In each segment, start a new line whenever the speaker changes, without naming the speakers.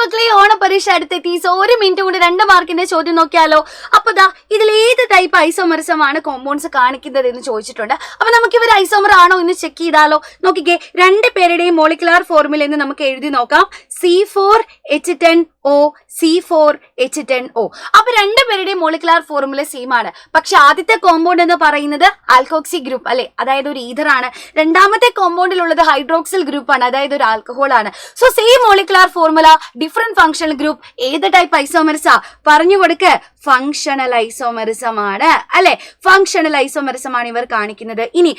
മക്കളെ ഓണപരീക്ഷ അടുത്തെത്തി. So 1 minute കൊണ്ട് 2 മാർക്കിന്റെ ചോദ്യം നോക്കിയാലോ. അപ്പൊ ദാ ഇതിൽ ഏത് ടൈപ്പ് ഐസോമറിസമാണ് കോമ്പൗണ്ട്സ് കാണിക്കുന്നത് എന്ന് ചോദിച്ചിട്ടുണ്ട്. അപ്പൊ നമുക്ക് ഇവർ ഐസോമർ ആണോ എന്ന് ചെക്ക് ചെയ്താലോ. നോക്കിക്കേ, 2 പേരുടെയും മോളിക്കുലാർ ഫോർമുല എന്ന് നമുക്ക് എഴുതി നോക്കാം. C4H10O C4H10O. അപ്പൊ 2 പേരുടെയും മോളിക്കുലാർ ഫോർമുല സെയിം ആണ്. പക്ഷെ ആദ്യത്തെ കോമ്പൗണ്ട് എന്ന് പറയുന്നത് ആൽക്കോക്സി ഗ്രൂപ്പ് അല്ലെ, അതായത് ഒരു ഈഥർ ആണ്. രണ്ടാമത്തെ കോമ്പൗണ്ടിലുള്ളത് ഹൈഡ്രോക്സിൽ ഗ്രൂപ്പ് ആണ്, അതായത് ഒരു ആൽക്കഹോൾ ആണ്. So same molecular formula, different functional group. ഏത് ടൈപ്പ് ഐസോമറിസാ പറഞ്ഞു കൊടുക്ക്? ഫങ്ഷണൽ ഐസോമറിസം ആണ് അല്ലെ. ഫങ്ഷണൽ ഐസോമറിസം ആണ് ഇവർ കാണിക്കുന്നത്. ഇനി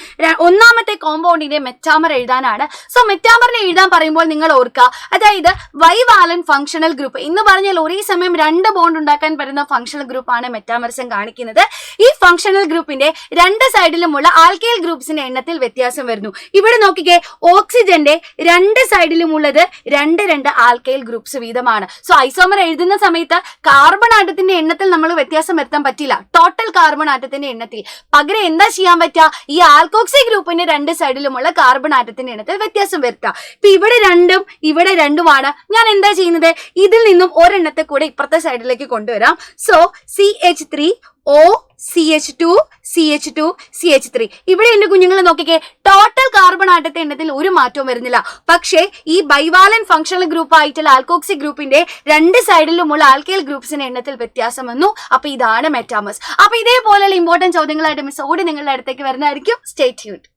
ഒന്നാമത്തെ കോമ്പൗണ്ടിന്റെ മെറ്റാമർ എഴുതാനാണ്. സോ മെറ്റാമറിനെ എഴുതാൻ പറയുമ്പോൾ നിങ്ങൾ ഓർക്കുക, അതായത് ബൈവാലന്റ് ഫങ്ഷണൽ ഗ്രൂപ്പ് എന്ന് പറഞ്ഞാൽ ഒരേ സമയം 2 ബോണ്ട് ഉണ്ടാക്കാൻ പറ്റുന്ന ഫങ്ഷണൽ ഗ്രൂപ്പ് ആണ് മെറ്റാമറിസം കാണിക്കുന്നത്. ഈ ഫങ്ഷണൽ ഗ്രൂപ്പിന്റെ 2 സൈഡിലുമുള്ള ആൽക്കൈൽ ഗ്രൂപ്പ്സിന്റെ എണ്ണത്തിൽ വ്യത്യാസം വരുന്നു. ഇവിടെ നോക്കിക്കേ, ഓക്സിജന്റെ 2 സൈഡിലുമുള്ളത് 2 ആൽക്കൈൽ ഗ്രൂപ്പ്സ് വീതമാണ്. സോ ഐസോമർ എഴുതുന്ന സമയത്ത് കാർബൺ ആറ്റത്തിന്റെ എണ്ണത്തിൽ നമ്മൾ വ്യത്യാസം വരുത്താൻ പറ്റില്ല, ടോട്ടൽ കാർബൺ ആറ്റത്തിന്റെ എണ്ണത്തിൽ. പകരം എന്താ ചെയ്യാൻ പറ്റുക? ഈ ആൽക്കോക്സി ഗ്രൂപ്പിന്റെ 2 സൈഡിലുമുള്ള കാർബൺ ആറ്റത്തിന്റെ എണ്ണത്തിൽ വ്യത്യാസം വരുത്താം. ഇപ്പൊ ഇവിടെ 2ഉം ഇവിടെ 2ഉമാണ്. ഞാൻ എന്താ ചെയ്യുന്നത്? ഇതിൽ നിന്നും ഒരെണ്ണത്തെ കൂടെ ഇപ്പുറത്തെ സൈഡിലേക്ക് കൊണ്ടുവരാം. So CH3O CH2 CH2 CH3. ഇവിടെ എന്റെ കുഞ്ഞുങ്ങൾ നോക്കിക്കേ, ടോട്ടൽ കാർബൺ ആറ്റത്തെ എണ്ണത്തിൽ ഒരു മാറ്റവും വരുന്നില്ല. പക്ഷേ ഈ ബൈവാലന്റ് ഫങ്ഷണൽ ഗ്രൂപ്പ് ആയിട്ടുള്ള ആൽക്കോക്സി ഗ്രൂപ്പിന്റെ 2 സൈഡിലുമുള്ള ആൽക്കൈൽ ഗ്രൂപ്പ്സിന്റെ എണ്ണത്തിൽ വ്യത്യാസം വന്നു. അപ്പൊ ഇതാണ് മെറ്റാമേഴ്സ്. അപ്പൊ ഇതേപോലെയുള്ള ഇമ്പോർട്ടന്റ് ചോദ്യങ്ങളായിട്ട് മിസ് ഓടി നിങ്ങളുടെ അടുത്തേക്ക് വരുന്നതായിരിക്കും. Stay tuned.